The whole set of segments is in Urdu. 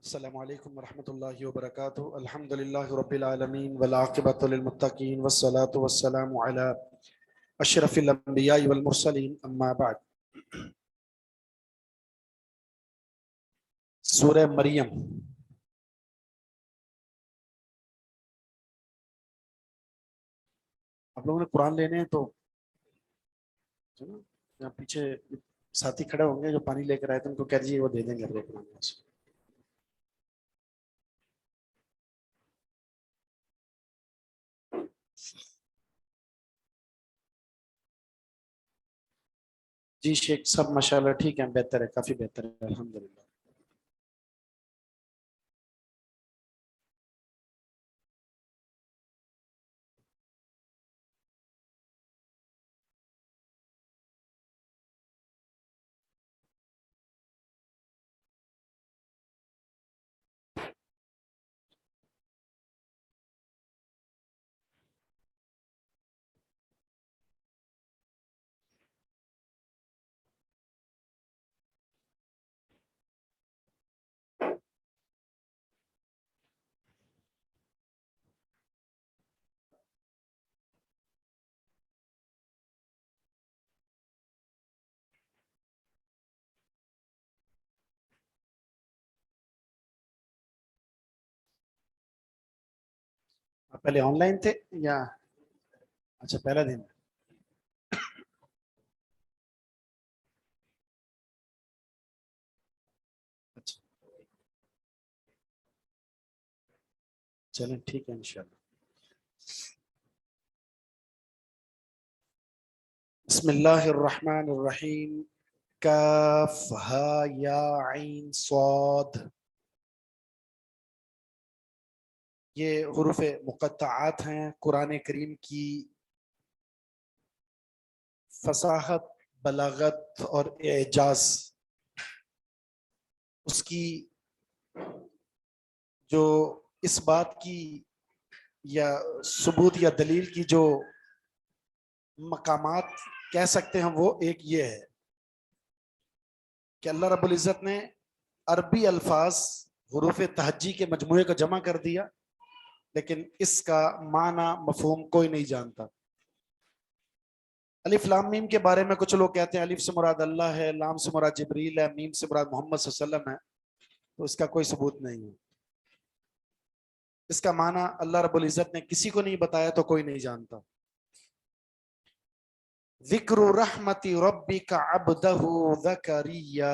السلام علیکم ورحمۃ اللہ وبرکاتہ الحمد للہ رب العالمین والعاقبۃ للمتقین والصلاة والسلام علی اشرف الانبیاء والمرسلین اما بعد۔ سورہ مریم، آپ لوگوں نے قرآن لینے ہیں تو جو نا یہاں پیچھے ساتھی کھڑے ہوں گے جو پانی لے کر آئے تھے، ان کو کہہ دیجیے وہ دے دیں گے اپنے قرآن میں سے۔ جی شیخ صاحب ماشاءاللہ ٹھیک ہے، بہتر ہے، کافی بہتر ہے الحمدللہ۔ آپ پہلے آن لائن تھے یا اچھا پہلا دن؟ اچھا چلیں ٹھیک ہے انشاءاللہ۔ بسم اللہ الرحمن الرحیم، کاف ہا یا عین صاد، یہ حروف مقطعات ہیں۔ قرآن کریم کی فصاحت، بلاغت اور اعجاز، اس کی جو اس بات کی یا ثبوت یا دلیل کی جو مقامات کہہ سکتے ہیں، وہ ایک یہ ہے کہ اللہ رب العزت نے عربی الفاظ حروف تہجی کے مجموعے کو جمع کر دیا، لیکن اس کا معنی مفہوم کوئی نہیں جانتا۔ الف لام میم کے بارے میں کچھ لوگ کہتے ہیں الف سے مراد اللہ ہے، لام سے مراد جبریل ہے، میم سے مراد محمد صلی اللہ علیہ وسلم ہے، تو اس کا کوئی ثبوت نہیں ہے۔ اس کا معنی اللہ رب العزت نے کسی کو نہیں بتایا تو کوئی نہیں جانتا۔ ذکر رحمت ربک عبدہ زکریا،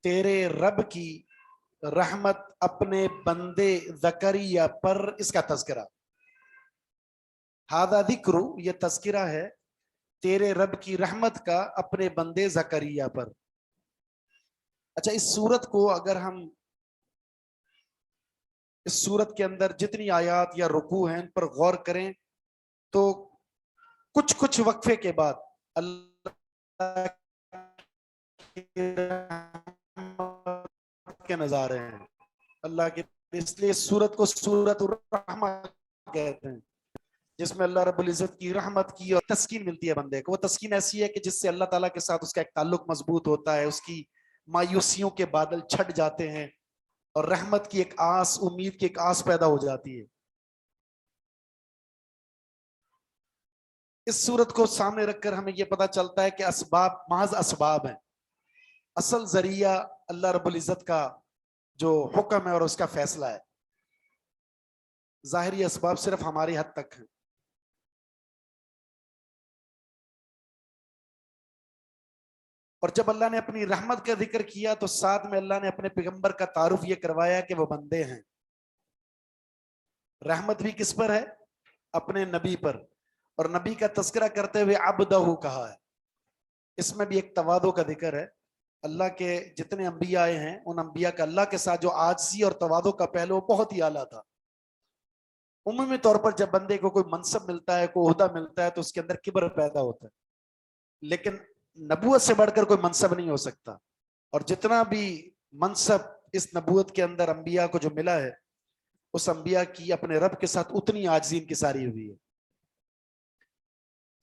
تیرے رب کی رحمت اپنے بندے زکریا پر، اس کا تذکرہ۔ ہذا ذکر، یہ تذکرہ ہے تیرے رب کی رحمت کا اپنے بندے زکریا پر۔ اچھا، اس صورت کو اگر ہم اس صورت کے اندر جتنی آیات یا رکوع ہیں ان پر غور کریں تو کچھ کچھ وقفے کے بعد اللہ کے نظارے ہیں، اللہ کے، اس لیے سورت کو سورت الرحمہ کہتے ہیں، جس میں اللہ رب العزت کی رحمت کی اور تسکین ملتی ہے بندے کو۔ وہ تسکین ایسی ہے کہ جس سے اللہ تعالیٰ کے ساتھ اس کا ایک تعلق مضبوط ہوتا ہے، اس کی مایوسیوں کے بادل چھٹ جاتے ہیں اور رحمت کی ایک آس، امید کی ایک آس پیدا ہو جاتی ہے۔ اس صورت کو سامنے رکھ کر ہمیں یہ پتا چلتا ہے کہ اسباب محض اسباب ہیں، اصل ذریعہ اللہ رب العزت کا جو حکم ہے اور اس کا فیصلہ ہے۔ ظاہری اسباب صرف ہماری حد تک ہیں۔ اور جب اللہ نے اپنی رحمت کا ذکر کیا تو ساتھ میں اللہ نے اپنے پیغمبر کا تعارف یہ کروایا کہ وہ بندے ہیں۔ رحمت بھی کس پر ہے؟ اپنے نبی پر، اور نبی کا تذکرہ کرتے ہوئے عبدہ کہا ہے۔ اس میں بھی ایک تواضع کا ذکر ہے۔ اللہ کے جتنے انبیاء آئے ہیں ان انبیاء کا اللہ کے ساتھ جو عاجزی اور تواضع کا پہلو بہت ہی اعلیٰ تھا۔ عمومی طور پر جب بندے کو کوئی منصب ملتا ہے، کوئی عہدہ ملتا ہے، تو اس کے اندر کبر پیدا ہوتا ہے، لیکن نبوت سے بڑھ کر کوئی منصب نہیں ہو سکتا۔ اور جتنا بھی منصب اس نبوت کے اندر انبیاء کو جو ملا ہے، اس انبیاء کی اپنے رب کے ساتھ اتنی عاجزی انکساری ہوئی ہے۔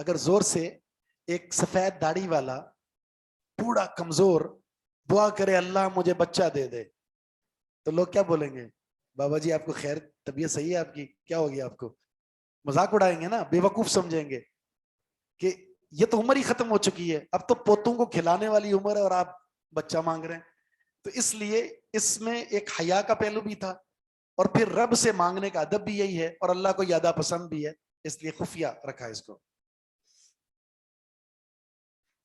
اگر زور سے ایک سفید داڑھی والا بوڑھا کمزور دعا کرے اللہ مجھے بچہ دے دے تو لوگ کیا بولیں گے؟ بابا جی آپ کو خیر طبیعت صحیح ہے آپ کی، کیا ہو گیا آپ کو؟ مذاق اڑائیں گے نا، بے وقوف سمجھیں گے کہ یہ تو عمر ہی ختم ہو چکی ہے، اب تو پوتوں کو کھلانے والی عمر ہے اور آپ بچہ مانگ رہے ہیں۔ تو اس لیے اس میں ایک حیا کا پہلو بھی تھا، اور پھر رب سے مانگنے کا ادب بھی یہی ہے، اور اللہ کو زیادہ پسند بھی ہے، اس لیے خفیہ رکھا اس کو۔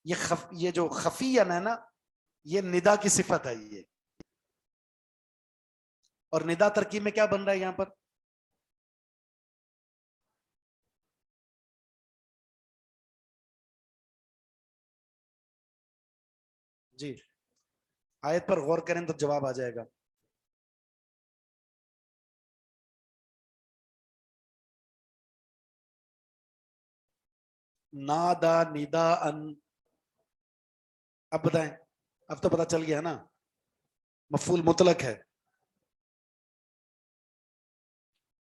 یہ جو خفیہ ہے نا، یہ ندا کی صفت ہے یہ، اور ندا ترکیب میں کیا بن رہا ہے یہاں پر؟ جی آیت پر غور کریں تو جواب آ جائے گا۔ نادا ندا ان، اب بتائیں، اب تو پتا چل گیا نا، مفعول مطلق ہے،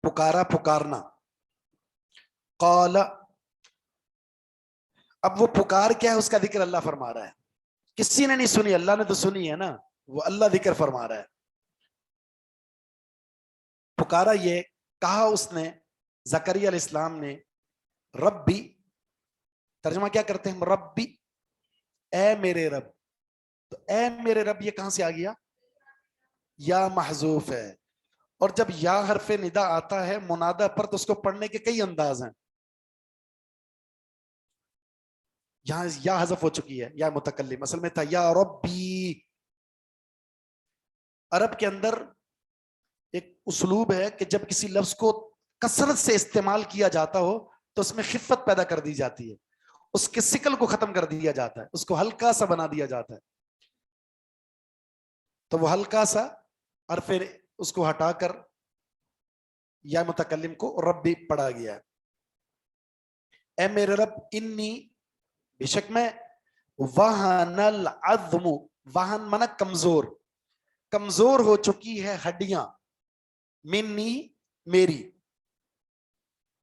پکارا پکارنا۔ قال، اب وہ پکار کیا ہے اس کا ذکر اللہ فرما رہا ہے، کسی نے نہیں سنی، اللہ نے تو سنی ہے نا، وہ اللہ ذکر فرما رہا ہے۔ پکارا یہ کہا اس نے زکریا علیہ السلام نے، ربی، ترجمہ کیا کرتے ہیں ربی، اے میرے رب، تو اے میرے رب یہ کہاں سے آ گیا؟ یا محذوف ہے، اور جب یا حرف ندا آتا ہے منادہ پر تو اس کو پڑھنے کے کئی انداز ہیں، یہاں یا حذف ہو چکی ہے، یا متکلم اصل میں تھا یا ربی۔ عرب کے اندر ایک اسلوب ہے کہ جب کسی لفظ کو کثرت سے استعمال کیا جاتا ہو تو اس میں خفت پیدا کر دی جاتی ہے، اس کے سکل کو ختم کر دیا جاتا ہے، اس کو ہلکا سا بنا دیا جاتا ہے، تو وہ ہلکا سا حرف اس کو ہٹا کر یا متکلم کو ربی پڑھا گیا ہے۔ اے میرے رب، انی، بے شک میں، وہن العظم، وہن منا کمزور، کمزور ہو چکی ہے ہڈیاں، منی، میری،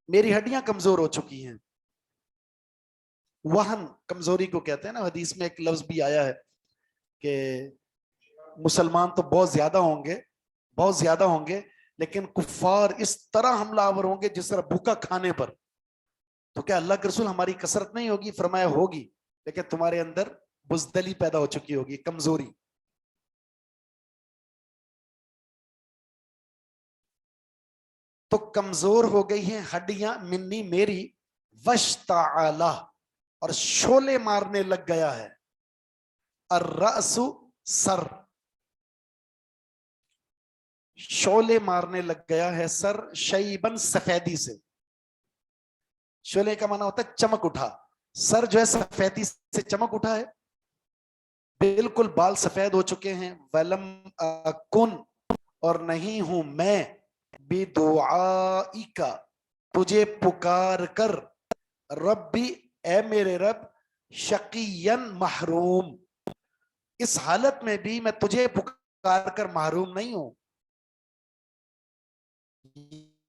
میری ہڈیاں کمزور ہو چکی ہیں۔ وہن کمزوری کو کہتے ہیں نا، حدیث میں ایک لفظ بھی آیا ہے کہ مسلمان تو بہت زیادہ ہوں گے، بہت زیادہ ہوں گے، لیکن کفار اس طرح حملہ آور ہوں گے جس طرح بھوکا کھانے پر۔ تو کیا اللہ کے رسول ہماری کثرت نہیں ہوگی؟ فرمایا ہوگی، لیکن تمہارے اندر بزدلی پیدا ہو چکی ہوگی، کمزوری۔ تو کمزور ہو گئی ہیں ہڈیاں، منی، میری، وشتعلا، اور شولے مارنے لگ گیا ہے، الرأس، سر، شولے مارنے لگ گیا ہے سر، شیبن، سفیدی سے، شولے کا معنی ہوتا ہے چمک اٹھا، سر جو ہے سفیدی سے چمک اٹھا ہے، بالکل بال سفید ہو چکے ہیں، ولم اکن، اور نہیں ہوں میں، بدعائک، تجھے پکار کر، ربی، اے میرے رب، شقین، محروم، اس حالت میں بھی میں تجھے پکار کر محروم نہیں ہوں۔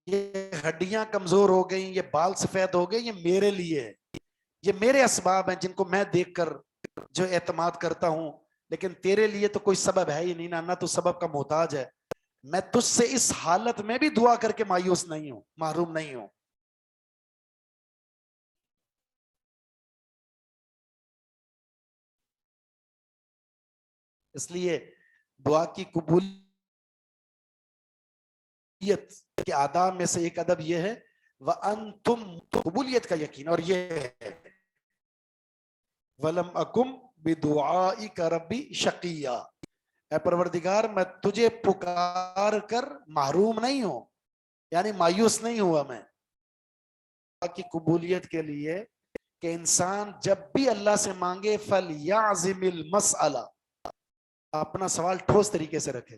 یہ ہڈیاں کمزور ہو گئی، یہ بال سفید ہو گئے، یہ میرے لیے ہے، یہ میرے اسباب ہیں جن کو میں دیکھ کر جو اعتماد کرتا ہوں، لیکن تیرے لیے تو کوئی سبب ہے ہی نہیں نا، نہ تو سبب کا محتاج ہے، میں تجھ سے اس حالت میں بھی دعا کر کے مایوس نہیں ہوں، محروم نہیں ہوں۔ اس لیے دعا کی قبولیت کے آداب میں سے ایک ادب یہ ہے وَأَنْتُمْ، قبولیت کا یقین، اور یہ ہے وَلَمْ أَكُمْ بِدُعَائِكَ رَبِّ شَقِيًّا، اے پروردگار میں تجھے پکار کر محروم نہیں ہوں، یعنی مایوس نہیں ہوا میں۔ دعا کی قبولیت کے لیے کہ انسان جب بھی اللہ سے مانگے فَلْيَعْزِمِ الْمَسْأَلَةَ، اپنا سوال ٹھوس طریقے سے رکھے،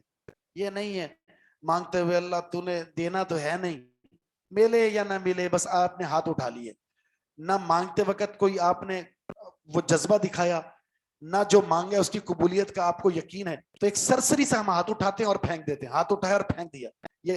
یہ نہیں ہے مانگتے ہوئے اللہ تو نے دینا تو ہے نہیں، ملے یا نہ ملے بس آپ نے ہاتھ اٹھا لیے، نہ مانگتے وقت کوئی آپ نے وہ جذبہ دکھایا، نہ جو مانگے اس کی قبولیت کا آپ کو یقین ہے، تو ایک سرسری سے ہم ہاتھ اٹھاتے ہیں اور پھینک دیتے ہیں، ہاتھ اٹھایا اور پھینک دیا، یہ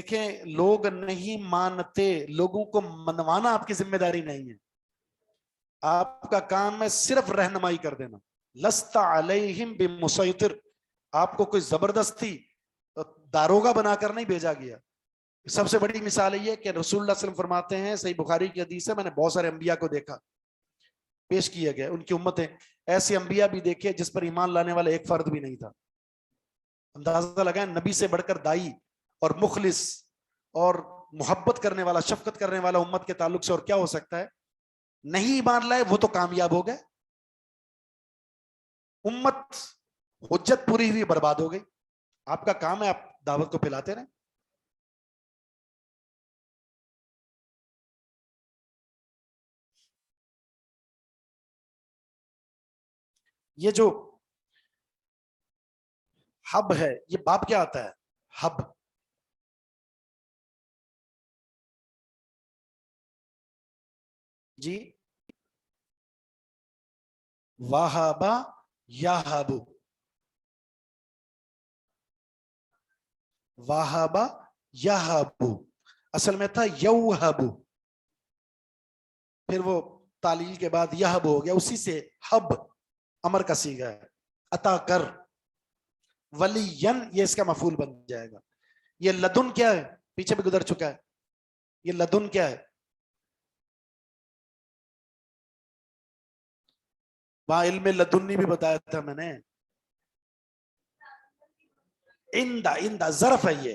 دیکھیں لوگ نہیں مانتے، لوگوں کو منوانا آپ کی ذمہ داری نہیں ہے، آپ کا کام ہے صرف رہنمائی کر دینا. لست علیہم بمسیطر، آپ کو کوئی زبردستی داروغہ بنا کر نہیں بھیجا گیا. سب سے بڑی مثال یہ کہ رسول اللہ صلی اللہ علیہ وسلم فرماتے ہیں، صحیح بخاری کی حدیث ہے، میں نے بہت سارے انبیاء کو دیکھا، پیش کیا گیا ان کی امتیں، ایسے انبیاء بھی دیکھے جس پر ایمان لانے والا ایک فرد بھی نہیں تھا. اندازہ لگائیں نبی سے بڑھ کر دائی اور مخلص اور محبت کرنے والا، شفقت کرنے والا امت کے تعلق سے اور کیا ہو سکتا ہے. نہیں ایمان لائے وہ تو کامیاب ہو گئے، امت حجت پوری ہوئی برباد ہو گئی. آپ کا کام ہے آپ دعوت کو پھیلاتے رہیں. یہ جو ہب ہے، یہ باب کیا آتا ہے؟ ہب. جی واہبا یا ہبو، واہبا یا ہبو، اصل میں تھا یوہبو، پھر وہ تعلیل کے بعد یہب ہو گیا، اسی سے ہب امر کا صیغہ ہے، عطا کر. ولین یہ اس کا مفعول بن جائے گا. یہ لدن کیا ہے؟ پیچھے بھی گزر چکا ہے. یہ لدن کیا ہے؟ وہاں علم لدنی بھی بتایا تھا میں نے. اندہ، اندہ ظرف ہے، یہ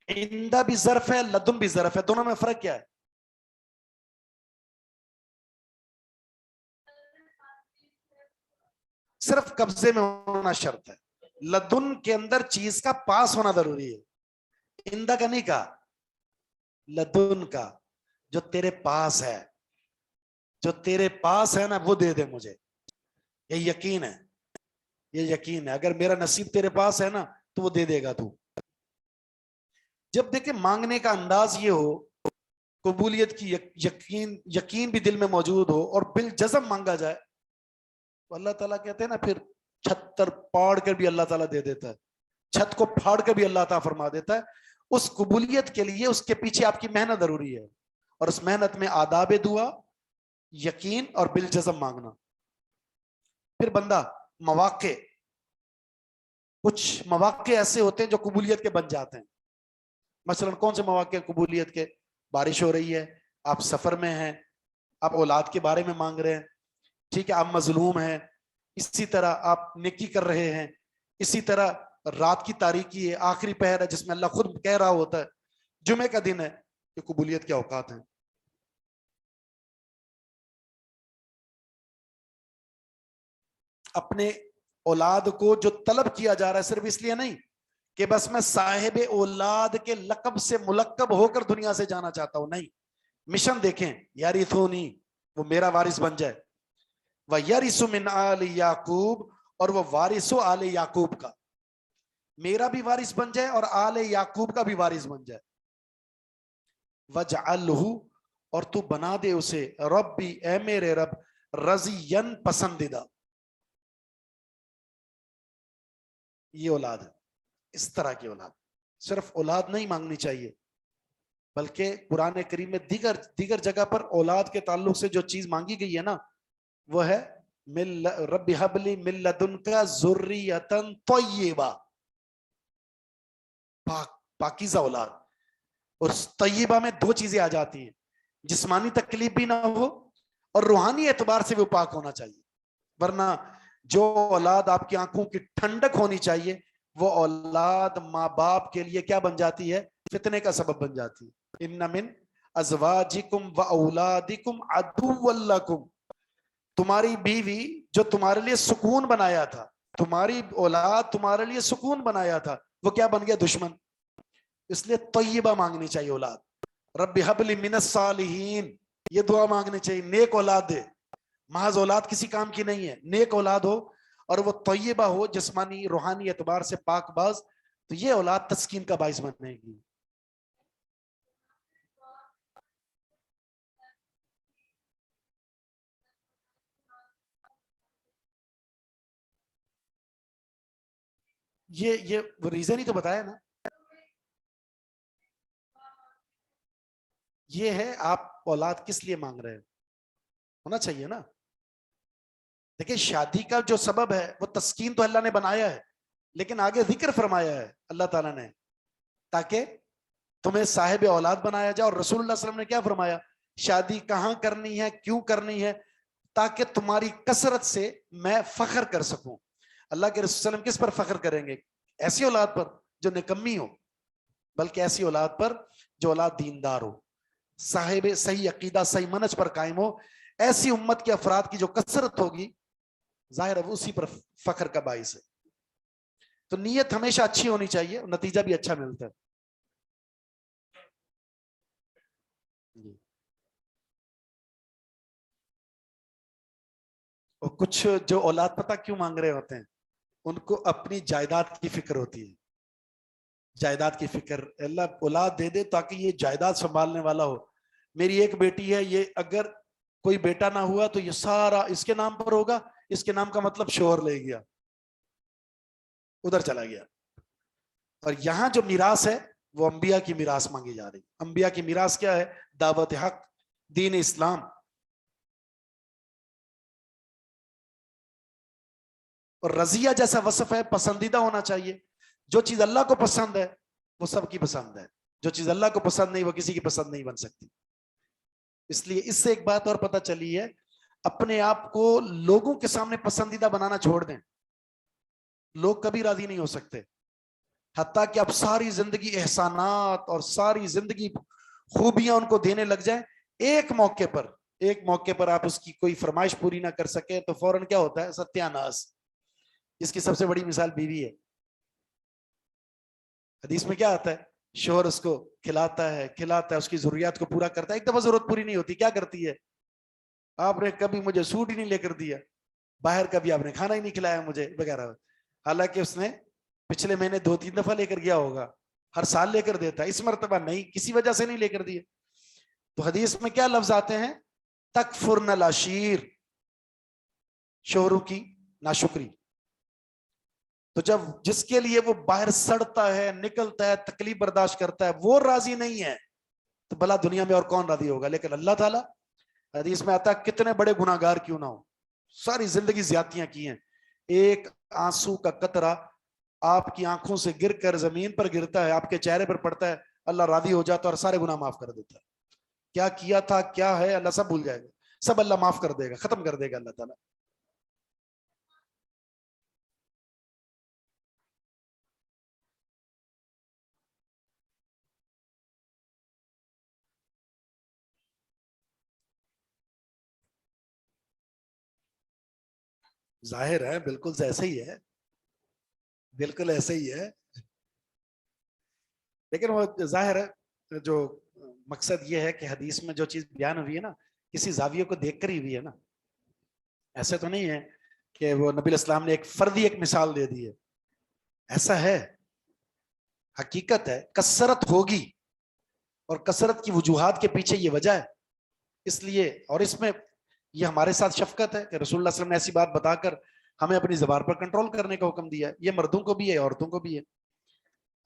اندہ بھی ظرف ہے، لدن بھی ظرف ہے، دونوں میں فرق کیا ہے؟ صرف قبضے میں ہونا شرط ہے. لدن کے اندر چیز کا پاس ہونا ضروری ہے. اندہ کا نہیں کہا، لدن کا، جو تیرے پاس ہے، جو تیرے پاس ہے نا وہ دے دے مجھے. یہ یقین ہے، یہ یقین ہے، اگر میرا نصیب تیرے پاس ہے نا تو وہ دے دے گا تو. جب دیکھیں مانگنے کا انداز یہ ہو، قبولیت کی یقین بھی دل میں موجود ہو اور بالجزم مانگا جائے تو اللہ تعالیٰ کہتے ہیں نا پھر چھتر پاڑ کر بھی اللہ تعالیٰ دے دیتا ہے، چھت کو پھاڑ کر بھی اللہ تعالیٰ فرما دیتا ہے. اس قبولیت کے لیے اس کے پیچھے آپ کی محنت ضروری ہے، اور اس محنت میں آداب دعا، یقین اور بالجزم مانگنا. پھر بندہ مواقع، کچھ مواقع ایسے ہوتے ہیں جو قبولیت کے بن جاتے ہیں. مثلا کون سے مواقع قبولیت کے؟ بارش ہو رہی ہے، آپ سفر میں ہیں، آپ اولاد کے بارے میں مانگ رہے ہیں، ٹھیک ہے، آپ مظلوم ہیں، اسی طرح آپ نیکی کر رہے ہیں، اسی طرح رات کی تاریکی ہے، آخری پہر ہے جس میں اللہ خود کہہ رہا ہوتا ہے، جمعے کا دن ہے، یہ قبولیت کے اوقات ہیں. اپنے اولاد کو جو طلب کیا جا رہا ہے صرف اس لیے نہیں کہ بس میں صاحب اولاد کے لقب سے ملقب ہو کر دنیا سے جانا چاہتا ہوں، نہیں. مشن دیکھیں، یاری تھونی، وہ میرا وارث بن جائے، وَيَرِثُ مِنْ آلِ یعقوب، اور وہ وارث ہو آل یعقوب کا، میرا بھی وارث بن جائے اور آل یعقوب کا بھی وارث بن جائے. وَجْعَلْهُ، اور تو بنا دے اسے، ربی اے میرے رب، رضین پسندیدہ. یہ اولاد ہے، اس طرح کی اولاد. صرف اولاد نہیں مانگنی چاہیے، بلکہ قرآن کریم میں دیگر جگہ پر اولاد کے تعلق سے جو چیز مانگی گئی ہے نا وہ ہے رب حبلی من لدنک ذریۃ طیبہ، پاکیزہ اولاد. اور طیبہ میں دو چیزیں آ جاتی ہیں، جسمانی تکلیف بھی نہ ہو اور روحانی اعتبار سے بھی پاک ہونا چاہیے. ورنہ جو اولاد آپ کی آنکھوں کی ٹھنڈک ہونی چاہیے وہ اولاد ماں باپ کے لیے کیا بن جاتی ہے؟ فتنے کا سبب بن جاتی ہے. ان من ازواجکم و اولادکم عدو لکم، تمہاری بیوی جو تمہارے لیے سکون بنایا تھا، تمہاری اولاد تمہارے لیے سکون بنایا تھا، وہ کیا بن گیا؟ دشمن. اس لیے طیبہ مانگنی چاہیے اولاد. رب حب لی من الصالحین، یہ دعا مانگنی چاہیے، نیک اولاد دے. محض اولاد کسی کام کی نہیں ہے، نیک اولاد ہو اور وہ طیبہ ہو، جسمانی روحانی اعتبار سے پاک باز، تو یہ اولاد تسکین کا باعث بنے گی. یہ ریزن ہی تو بتایا نا. یہ ہے آپ اولاد کس لیے مانگ رہے ہیں، ہونا چاہیے نا. دیکھیں شادی کا جو سبب ہے وہ تسکین تو اللہ نے بنایا ہے، لیکن آگے ذکر فرمایا ہے اللہ تعالیٰ نے تاکہ تمہیں صاحب اولاد بنایا جائے. اور رسول اللہ صلی اللہ علیہ وسلم نے کیا فرمایا، شادی کہاں کرنی ہے، کیوں کرنی ہے، تاکہ تمہاری کثرت سے میں فخر کر سکوں. اللہ کے رسول صلی اللہ علیہ وسلم کس پر فخر کریں گے؟ ایسی اولاد پر جو نکمی ہو، بلکہ ایسی اولاد پر جو اولاد دیندار ہو، صاحب صحیح عقیدہ صحیح منہج پر قائم ہو. ایسی امت کے افراد کی جو کثرت ہوگی ظاہر ہے اسی پر فخر کا باعث ہے. تو نیت ہمیشہ اچھی ہونی چاہیے، نتیجہ بھی اچھا ملتا ہے. اور کچھ جو اولاد پتہ کیوں مانگ رہے ہوتے ہیں، ان کو اپنی جائیداد کی فکر ہوتی ہے. جائیداد کی فکر، اللہ اولاد دے دے تاکہ یہ جائیداد سنبھالنے والا ہو. میری ایک بیٹی ہے، یہ اگر کوئی بیٹا نہ ہوا تو یہ سارا اس کے نام پر ہوگا. اس کے نام کا مطلب شوہر لے گیا، ادھر چلا گیا. اور یہاں جو میراث ہے وہ انبیاء کی میراث مانگی جا رہی. انبیاء کی میراث کیا ہے؟ دعوت حق، دین اسلام. اور رضیہ جیسا وصف ہے، پسندیدہ ہونا چاہیے. جو چیز اللہ کو پسند ہے وہ سب کی پسند ہے، جو چیز اللہ کو پسند نہیں وہ کسی کی پسند نہیں بن سکتی. اس لیے اس سے ایک بات اور پتہ چلی ہے، اپنے آپ کو لوگوں کے سامنے پسندیدہ بنانا چھوڑ دیں. لوگ کبھی راضی نہیں ہو سکتے، حتیٰ کہ آپ ساری زندگی احسانات اور ساری زندگی خوبیاں ان کو دینے لگ جائیں، ایک موقع پر آپ اس کی کوئی فرمائش پوری نہ کر سکے تو فوراً کیا ہوتا ہے؟ ستیہ ناس. اس کی سب سے بڑی مثال بیوی ہے. حدیث میں کیا آتا ہے؟ شوہر اس کو کھلاتا ہے اس کی ضروریات کو پورا کرتا ہے. ایک دفعہ ضرورت پوری نہیں ہوتی، کیا کرتی ہے؟ آپ نے کبھی مجھے سوٹ ہی نہیں لے کر دیا، باہر کبھی آپ نے کھانا ہی نہیں کھلایا مجھے وغیرہ. حالانکہ اس نے پچھلے مہینے 2-3 دفعہ لے کر گیا ہوگا، ہر سال لے کر دیتا ہے، اس مرتبہ نہیں، کسی وجہ سے نہیں لے کر دیے. تو حدیث میں کیا لفظ آتے ہیں؟ تکفرن العشیر، شوہروں کی ناشکری. تو جب جس کے لیے وہ باہر سڑتا ہے، نکلتا ہے، تکلیف برداشت کرتا ہے، وہ راضی نہیں ہے تو بھلا دنیا میں اور کون راضی ہوگا؟ لیکن اللہ تعالیٰ، حدیث میں آتا ہے کتنے بڑے گناہ گار کیوں نہ ہو، ساری زندگی زیادتیاں کی ہیں، ایک آنسو کا قطرہ آپ کی آنکھوں سے گر کر زمین پر گرتا ہے، آپ کے چہرے پر پڑتا ہے، اللہ راضی ہو جاتا ہے اور سارے گناہ معاف کر دیتا ہے. کیا کیا تھا، کیا ہے، اللہ سب بھول جائے گا، سب اللہ معاف کر دے گا، ختم کر دے گا اللہ تعالیٰ. ظاہر ہے بالکل ایسے ہی ہے، بالکل ایسے ہی ہے. لیکن وہ ظاہر ہے جو مقصد یہ ہے کہ حدیث میں جو چیز بیان ہوئی ہے نا، کسی زاویے کو دیکھ کر ہی ہوئی ہے نا. ایسے تو نہیں ہے کہ وہ نبی الاسلام نے ایک فردی ایک مثال دے دی ہے. ایسا ہے، حقیقت ہے، کثرت ہوگی اور کثرت کی وجوہات کے پیچھے یہ وجہ ہے. اس لیے اور اس میں یہ ہمارے ساتھ شفقت ہے کہ رسول اللہ صلی اللہ علیہ وسلم نے ایسی بات بتا کر ہمیں اپنی زبان پر کنٹرول کرنے کا حکم دیا ہے. یہ مردوں کو بھی ہے، عورتوں کو بھی ہے.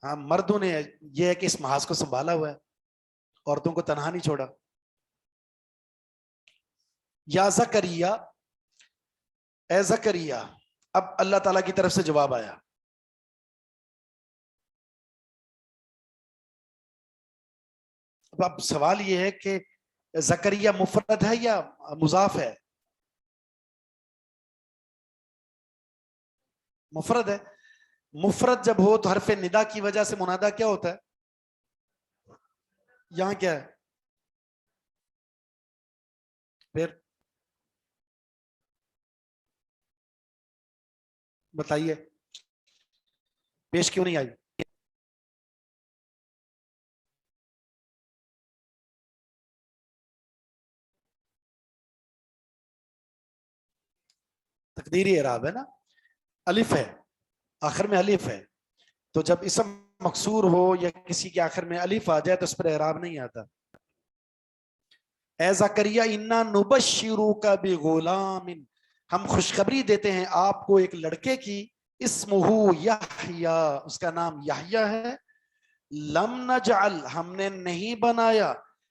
ہاں مردوں نے یہ ہے کہ اس محاذ کو سنبھالا ہوا ہے، عورتوں کو تنہا نہیں چھوڑا. یا زکریا، اے زکریا. اب اللہ تعالیٰ کی طرف سے جواب آیا. اب سوال یہ ہے کہ زکریا مفرد ہے یا مضاف ہے؟ مفرد ہے. مفرد جب ہو تو حرف ندا کی وجہ سے منادا کیا ہوتا ہے؟ یہاں کیا ہے؟ پھر بتائیے پیش کیوں نہیں آئی؟ تقدیری اعراب ہے نا، الف ہے، آخر میں الف ہے. تو جب اسم مکسور ہو یا کسی کے آخر میں الف آ جائے تو اس پر اعراب نہیں آتا. اے زکریا انا نبشروک بغلام، ہم خوشخبری دیتے ہیں آپ کو ایک لڑکے کی، اسمہ یحییٰ، اس کا نام یحییٰ ہے. لم نجعل، ہم نے نہیں بنایا،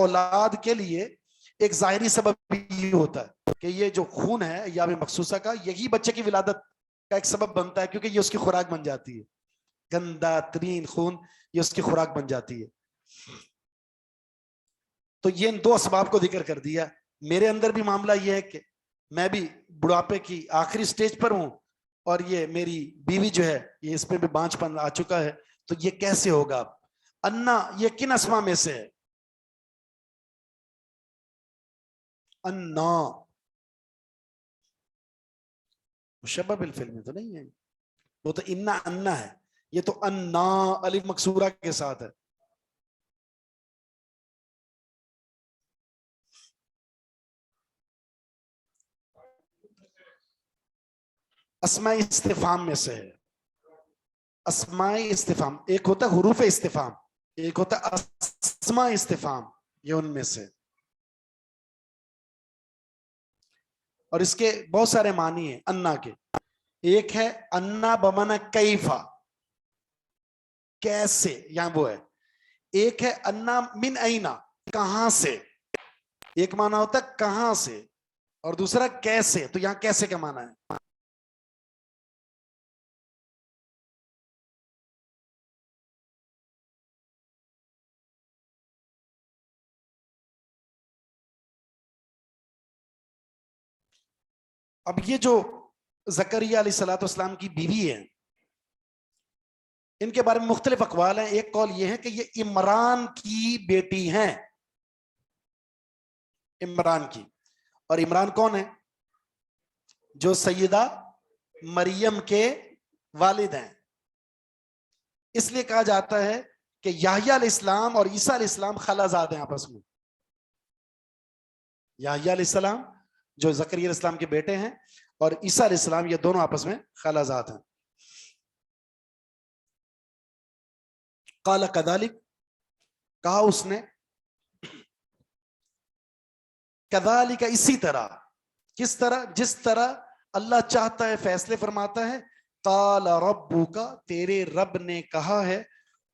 اولاد کے لیے ایک ظاہری سبب یہ ہوتا ہے کہ یہ جو خون ہے ایام مخصوصہ کا، یہی بچے کی ولادت کا ایک سبب بنتا ہے، کیونکہ یہ اس کی خوراک بن جاتی ہے، گندا ترین خون یہ اس کی خوراک بن جاتی ہے. تو یہ ان دو اسباب کو ذکر کر دیا. میرے اندر بھی معاملہ یہ ہے کہ میں بھی بڑھاپے کی آخری سٹیج پر ہوں، اور یہ میری بیوی جو ہے یہ اس پہ بھی بانچ پن آ چکا ہے. تو یہ کیسے ہوگا؟ انا یہ کن اسما میں سے ہے؟ انا مشبہ بالفعل میں تو نہیں ہے، وہ تو انا ہے، یہ تو انا الف مکسورہ کے ساتھ ہے. اسماء استفہام میں سے ہے. اسماء استفہام ایک ہوتا ہے حروف استفہام، ایک ہوتا ہے اسماء استفہام، یہ ان میں سے. اور اس کے بہت سارے معنی ہیں انا کے. ایک ہے انا بمانا کیفا، کیسے، یہاں وہ ہے. ایک ہے انا من اینا، کہاں سے. ایک معنی ہوتا ہے کہاں سے، اور دوسرا کیسے. تو یہاں کیسے کا معنی ہے. اب یہ جو زکریا علیہ الصلوۃ والسلام کی بیوی ہے، ان کے بارے میں مختلف اقوال ہیں. ایک قول یہ ہے کہ یہ عمران کی بیٹی ہیں، عمران کی. اور عمران کون ہے؟ جو سیدہ مریم کے والد ہیں. اس لیے کہا جاتا ہے کہ یحییٰ علیہ السلام اور عیسیٰ علیہ السلام خالہ ہیں آپس میں. یحییٰ علیہ السلام جو زکریا علیہ السلام کے بیٹے ہیں، اور عیسیٰ علیہ السلام یہ دونوں آپس میں خالہ ہیں. قال کذالک، کہا اس نے، کذالک اسی طرح. کس طرح؟ جس طرح اللہ چاہتا ہے فیصلے فرماتا ہے. قال ربک، تیرے رب نے کہا ہے،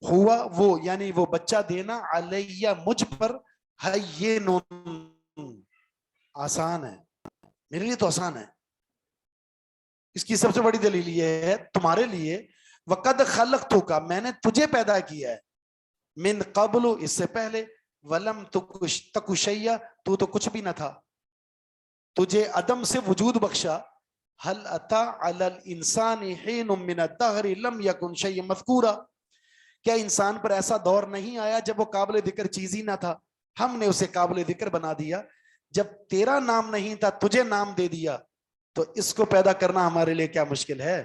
ہوا وہ یعنی وہ بچہ دینا، علیہ مجھ پر، ہین آسان ہے، میرے لیے تو آسان ہے. اس کی سب سے بڑی دلیل یہ ہے تمہارے لیے، وقد خلقتک، میں نے تجھے پیدا کیا ہے، من قبل، اس سے پہلے، ولم تک شیئا، تو کچھ بھی نہ تھا، تجھے عدم سے وجود بخشا. هل اتى على الانسان حين من الدهر لم يكن شيئا مذكورا، کیا انسان پر ایسا دور نہیں آیا جب وہ قابل ذکر چیز ہی نہ تھا؟ ہم نے اسے قابل ذکر بنا دیا. جب تیرا نام نہیں تھا تجھے نام دے دیا، تو اس کو پیدا کرنا ہمارے لیے کیا مشکل ہے؟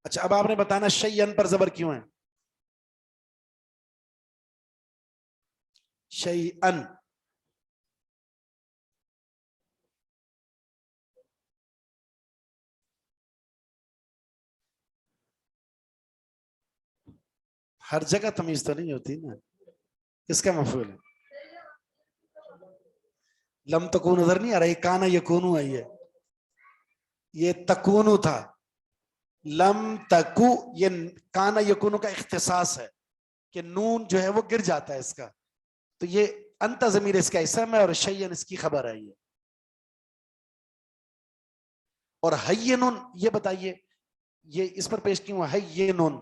اچھا اب آپ نے بتانا شیئن پر زبر کیوں ہے؟ شیئن، ہر جگہ تمیز تو نہیں ہوتی نا. کس کا مفعول ہے؟ لم تکون نظر نہیں آ رہا، یہ کانا یکونو ہے، یہ تکونو تھا. لم تکو یہ کانا یکونو کا اختصاص ہے کہ نون جو ہے وہ گر جاتا ہے اس کا. تو یہ انت ضمیر اس کا اسم ہے، اور شیئن اس کی خبر ہے. یہ اور حینن، یہ بتائیے یہ اس پر پیش کیوں ہے حینن؟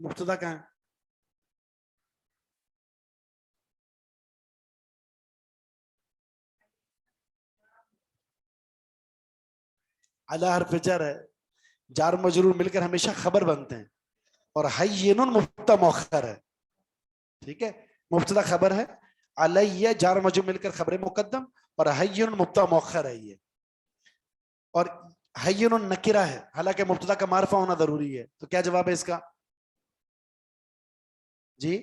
مبتدا کہاں ہے؟ علی حرف جر ہے، جار مجرور مل کر ہمیشہ خبر بنتے ہیں. اور حینن مبتدا مؤخر ہے، ٹھیک ہے، مبتدا خبر ہے، علیہ جار مجرور مل کر خبر مقدم، اور حینن مبتدا مؤخر ہے. یہ اور حینن نکرہ ہے، حالانکہ مبتدا کا معرفہ ہونا ضروری ہے. تو کیا جواب ہے اس کا؟ جی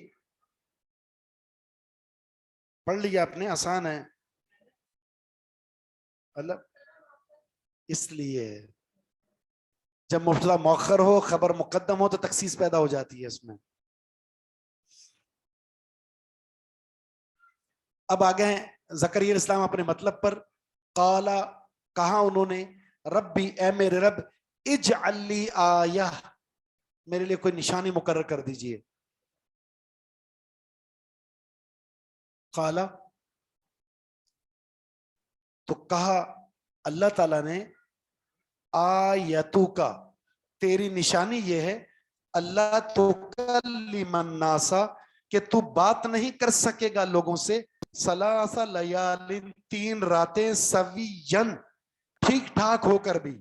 پڑھ لیا آپ نے، آسان ہے. اللہ اس لیے جب مبتدا مؤخر ہو خبر مقدم ہو تو تخصیص پیدا ہو جاتی ہے اس میں. اب آگے ہیں زکریا علیہ السلام اپنے مطلب پر. قالا کہا انہوں نے ربی اے میرے رب اجعل لی آیہ میرے لیے کوئی نشانی مقرر کر دیجئے. قالا تو کہا اللہ تعالیٰ نے آیتو کا تیری نشانی یہ ہے اللہ تکلم الناس کہ تو بات نہیں کر سکے گا لوگوں سے ثلاث لیال 3 راتیں سویًا ٹھیک ٹھاک ہو کر بھی.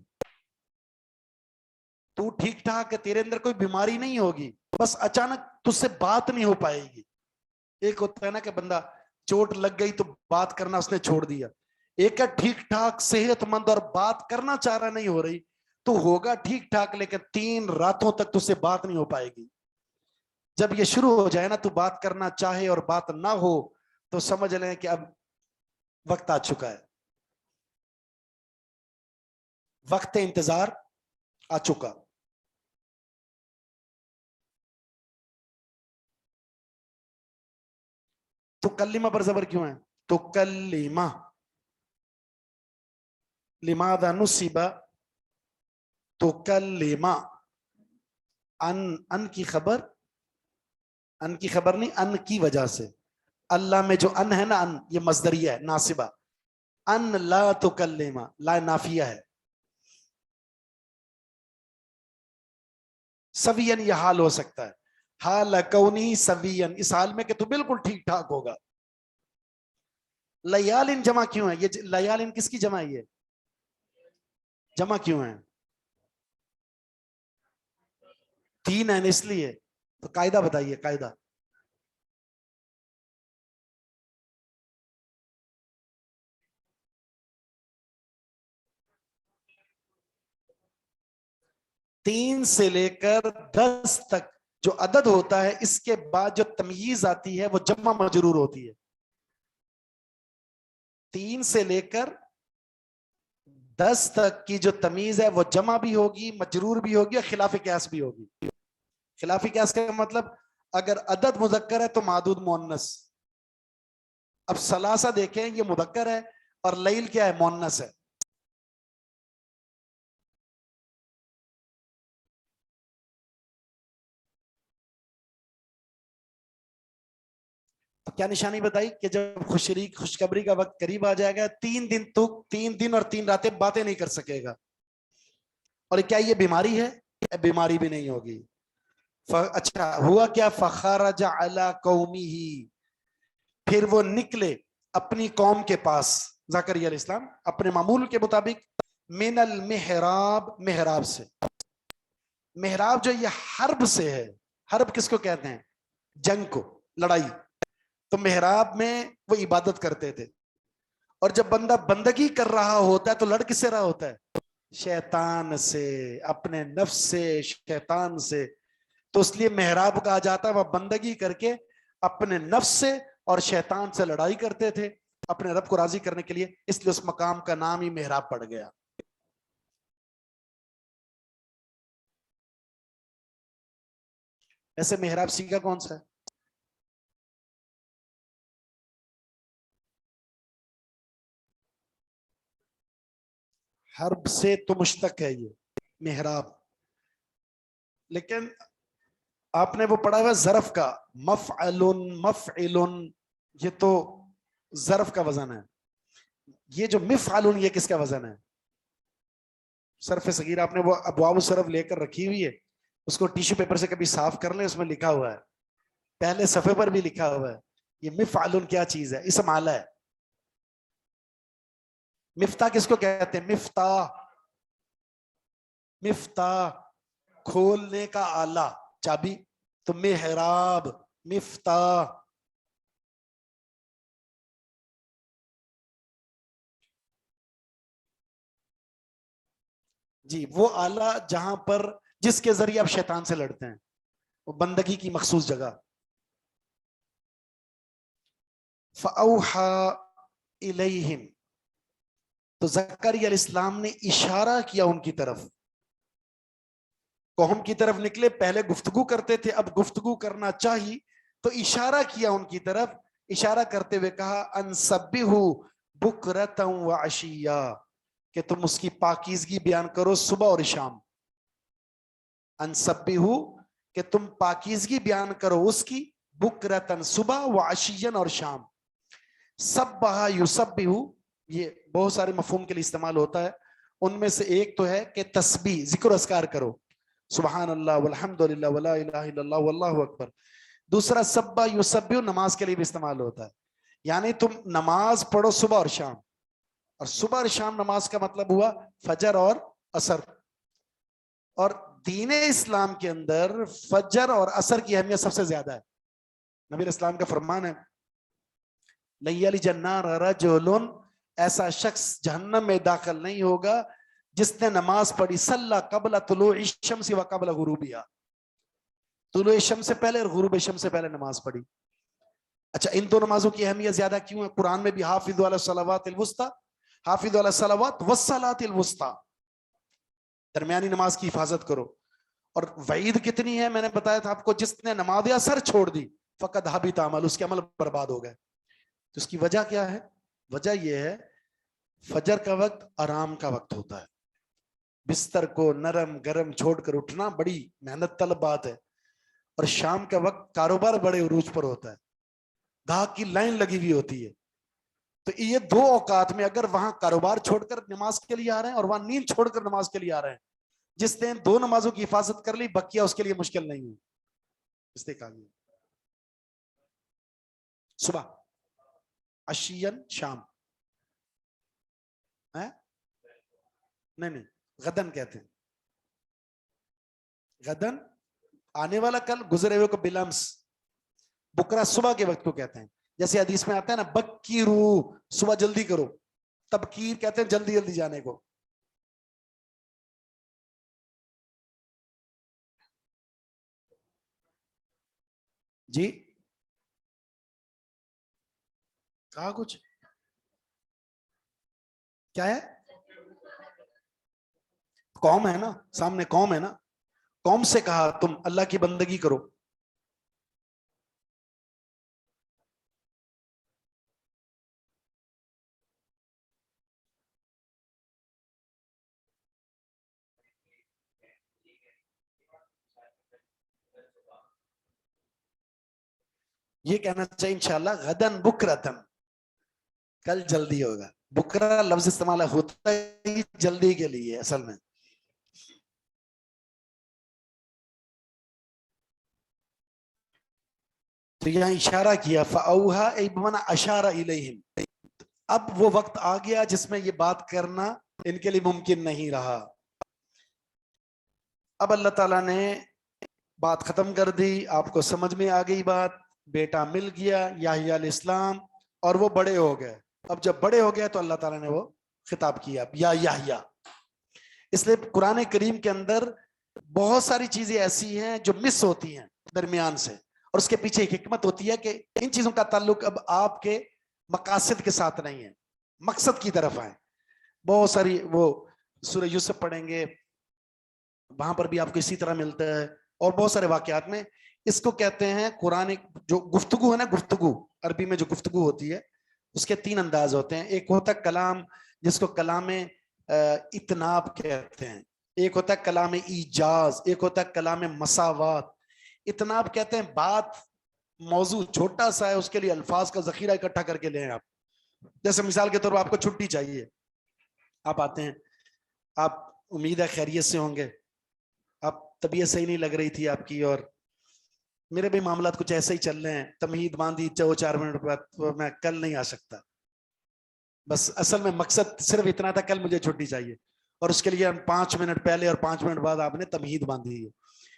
تو ٹھیک ٹھاک ہے تیرے اندر کوئی بیماری نہیں ہوگی بس اچانک تجھ سے بات نہیں ہو پائے گی. ایک ہوتا ہے نا کہ بندہ چوٹ لگ گئی تو بات کرنا اس نے چھوڑ دیا. ایک ہے ٹھیک ٹھاک صحت مند اور بات کرنا چاہ رہا نہیں ہو رہی تو ہوگا ٹھیک ٹھاک لیکن 3 راتوں تک تجھ سے بات نہیں ہو پائے گی. جب یہ شروع ہو جائے نا تو بات کرنا چاہے اور بات نہ ہو تو سمجھ لیں کہ اب وقت آ چکا ہے, وقت انتظار آ چکا. تو کلمہ پر زبر کیوں ہے؟ تو کلمہ لماذا نصب تو کلمہ ان کی خبر نہیں ان کی وجہ سے. اللہ میں جو ان ہے نا ان یہ مصدریہ ہے ناصبہ. ان لا تکلمہ لا نافیہ ہے. سوین یہ حال ہو سکتا ہے حال کونی سوین اس حال میں کہ تو بالکل ٹھیک ٹھاک ہوگا. لیالن جمع کیوں ہے؟ یہ لیالن کس کی جمع ہے؟ یہ جمع کیوں ہے؟ 3 ہیں اس لیے. تو قاعدہ بتائیے قاعدہ. تین سے لے کر 10 تک جو عدد ہوتا ہے اس کے بعد جو تمییز آتی ہے وہ جمع مجرور ہوتی ہے. 3 سے لے کر 10 تک کی جو تمیز ہے وہ جمع بھی ہوگی مجرور بھی ہوگی اور خلاف قیاس بھی ہوگی. خلاف قیاس کا مطلب اگر عدد مذکر ہے تو معدود مؤنث. اب ثلاثہ دیکھیں یہ مذکر ہے اور لیل کیا ہے؟ مؤنث ہے. تو کیا نشانی بتائی کہ جب خوشخبری کا وقت قریب آ جائے گا 3 دن تو 3 دن اور 3 راتیں باتیں نہیں کر سکے گا. اور کیا یہ بیماری ہے؟ بیماری بھی نہیں ہوگی. اچھا ہوا کیا؟ فخرج علی قومہ پھر وہ نکلے اپنی قوم کے پاس زکریا علیہ السلام اپنے معمول کے مطابق من المحراب محراب سے. محراب جو یہ حرب سے ہے. حرب کس کو کہتے ہیں؟ جنگ کو, لڑائی. تو محراب میں وہ عبادت کرتے تھے اور جب بندہ بندگی کر رہا ہوتا ہے تو لڑ کس سے رہا ہوتا ہے؟ شیطان سے, اپنے نفس سے, شیطان سے. تو اس لیے محراب کہا جاتا ہے وہ بندگی کر کے اپنے نفس سے اور شیطان سے لڑائی کرتے تھے اپنے رب کو راضی کرنے کے لیے, اس لیے اس مقام کا نام ہی محراب پڑ گیا. ایسے محراب سیکھا کون سا ہے؟ حرب سے تو مشتق ہے یہ محراب, لیکن آپ نے وہ پڑھا ہوا ظرف کا مفعل مفعل, یہ تو ظرف کا وزن ہے. یہ جو مفعل یہ کس کا وزن ہے؟ صرف صغیر. آپ نے وہ ابواب الصرف لے کر رکھی ہوئی ہے, اس کو ٹیشو پیپر سے کبھی صاف کر لیں, اس میں لکھا ہوا ہے پہلے صفحے پر بھی لکھا ہوا ہے یہ مفعل کیا چیز ہے. اسم آلہ ہے. مفتاح کس کو کہتے ہیں؟ مفتاح, مفتاح کھولنے کا آلہ, چابی. تو محراب مفتاح. جی وہ آلہ جہاں پر جس کے ذریعے آپ شیطان سے لڑتے ہیں, وہ بندگی کی مخصوص جگہ. فَأَوْحَى إِلَيْهِمْ تو زکریا علیہ السلام نے اشارہ کیا ان کی طرف. قوم کی طرف نکلے, پہلے گفتگو کرتے تھے, اب گفتگو کرنا چاہیے تو اشارہ کیا ان کی طرف, اشارہ کرتے ہوئے کہا ان سبحوا بکرۃ و عشیا, کہ تم اس کی پاکیزگی بیان کرو صبح اور شام. ان سبحوا, کہ تم پاکیزگی بیان کرو اس کی, بکرۃ صبح, و عشیا اور شام. سبح یسبح, یہ بہت سارے مفہوم کے لیے استعمال ہوتا ہے, ان میں سے ایک تو ہے کہ تسبیح, ذکر و اذکار کرو, سبحان اللہ والحمد للہ ولا الہ الا اللہ واللہ اکبر. دوسرا سبح یسبح نماز کے لیے بھی استعمال ہوتا ہے, یعنی تم نماز پڑھو صبح اور شام, اور صبح اور شام نماز کا مطلب ہوا فجر اور عصر. اور دین اسلام کے اندر فجر اور عصر کی اہمیت سب سے زیادہ ہے. نبی اسلام کا فرمان ہے لیلج النار رجل, ایسا شخص جہنم میں داخل نہیں ہوگا جس نے نماز پڑھی صلی قبل طلوع الشمس و قبل غروبها, طلوع شمس سے پہلے اور غروب شمس سے پہلے نماز پڑھی. اچھا, ان دو نمازوں کی اہمیت زیادہ کیوں ہے؟ قرآن میں بھی حافظوا علی الصلوات الوسطی, حافظوا علی الصلوات والصلاۃ الوسطی, درمیانی نماز کی حفاظت کرو. اور وعید کتنی ہے, میں نے بتایا تھا آپ کو, جس نے نماز اثر چھوڑ دی فقد حبط عمل, اس کے عمل برباد ہو گئے. تو اس کی وجہ کیا ہے؟ وجہ یہ ہے فجر کا وقت آرام کا وقت ہوتا ہے, بستر کو نرم گرم چھوڑ کر اٹھنا بڑی محنت طلب بات ہے, اور شام کا وقت کاروبار بڑے عروج پر ہوتا ہے, گاہک کی لائن لگی ہوئی ہوتی ہے. تو یہ دو اوقات میں اگر وہاں کاروبار چھوڑ کر نماز کے لیے آ رہے ہیں اور وہاں نیند چھوڑ کر نماز کے لیے آ رہے ہیں, جس نے دو نمازوں کی حفاظت کر لی بقیہ اس کے لیے مشکل نہیں ہے. اس نے کہا صبح, عشین, شام, نہیں غدن کہتے ہیں, غدن آنے والا کل, گزرے ہوئے کو بلمس. بکرا صبح کے وقت کو کہتے ہیں, جیسے حدیث میں آتا ہے نا بکیرو, صبح جلدی کرو. تبکیر کہتے ہیں جلدی جلدی جانے کو. جی کہا کچھ کیا ہے؟ قوم ہے نا, سامنے قوم ہے نا, قوم سے کہا تم اللہ کی بندگی کرو. یہ کہنا چاہیے انشاءاللہ غدن بکرتن, کل جلدی ہوگا. بکرا لفظ استعمال ہوتا ہے جلدی کے لیے اصل میں. تو یہاں اشارہ کیا فاوحا ای بمعنی اشار الیہم, اب وہ وقت آ گیا جس میں یہ بات کرنا ان کے لیے ممکن نہیں رہا. اب اللہ تعالیٰ نے بات ختم کر دی, آپ کو سمجھ میں آ گئی بات, بیٹا مل گیا یحییٰ علیہ السلام, اور وہ بڑے ہو گئے. اب جب بڑے ہو گئے تو اللہ تعالیٰ نے وہ خطاب کیا یا یحییٰ. اس لیے قرآن کریم کے اندر بہت ساری چیزیں ایسی ہیں جو مس ہوتی ہیں درمیان سے, اور اس کے پیچھے ایک حکمت ہوتی ہے کہ ان چیزوں کا تعلق اب آپ کے مقاصد کے ساتھ نہیں ہے, مقصد کی طرف آئیں. بہت ساری وہ سورہ یوسف پڑھیں گے, وہاں پر بھی آپ کو اسی طرح ملتا ہے, اور بہت سارے واقعات میں. اس کو کہتے ہیں قرآن, جو گفتگو ہے نا, گفتگو عربی میں جو گفتگو ہوتی ہے اس کے تین انداز ہوتے ہیں. ایک ہوتا ہے کلام, جس کو کلام اتناب کہتے ہیں. ایک ہوتا ہے کلام ایجاز, ایک ہوتا ہے کلام مساوات. اتناب کہتے ہیں بات موضوع چھوٹا سا ہے, اس کے لیے الفاظ کا ذخیرہ اکٹھا کر کے لیں آپ. جیسے مثال کے طور پر آپ کو چھٹی چاہیے, آپ آتے ہیں, آپ امید ہے خیریت سے ہوں گے, آپ طبیعت صحیح نہیں لگ رہی تھی آپ کی, اور میرے بھی معاملات کچھ ایسے ہی چل رہے ہیں, تمہید باندھی 4 منٹ بعد, تو میں کل نہیں آ سکتا. بس اصل میں مقصد صرف اتنا تھا, کل مجھے چھٹی چاہیے, اور اس کے لیے 5 منٹ پہلے اور 5 منٹ بعد آپ نے تمہید باندھی ہے.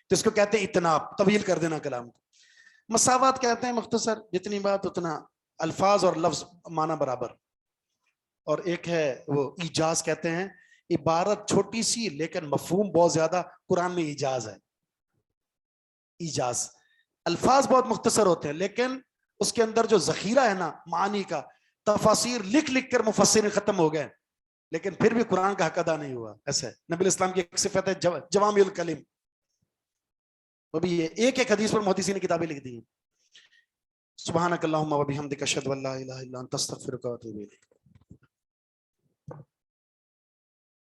تو اس کو کہتے ہیں اتناب, طویل کر دینا کلام کو. مساوات کہتے ہیں مختصر, جتنی بات اتنا الفاظ اور لفظ معنی برابر. اور ایک ہے وہ ایجاز کہتے ہیں, عبارت چھوٹی سی لیکن مفہوم بہت زیادہ. قرآن میں ایجاز ہے, ایجاز الفاظ بہت مختصر ہوتے ہیں لیکن اس کے اندر جو ذخیرہ ہے نا معانی کا, تفاسیر لکھ لکھ کر مفسرین ختم ہو گئے, لیکن پھر بھی قرآن کا حق ادا نہیں ہوا. ایسے نبی اسلام کی ایک صفت ہے جوامع الکلم, وہ بھی یہ ایک ایک حدیث پر محدثین نے کتابیں لکھ دی ہیں. سبحانک اللہم و بحمدک اشہد ان لا الہ الا انت استغفرک و اتوب الیک.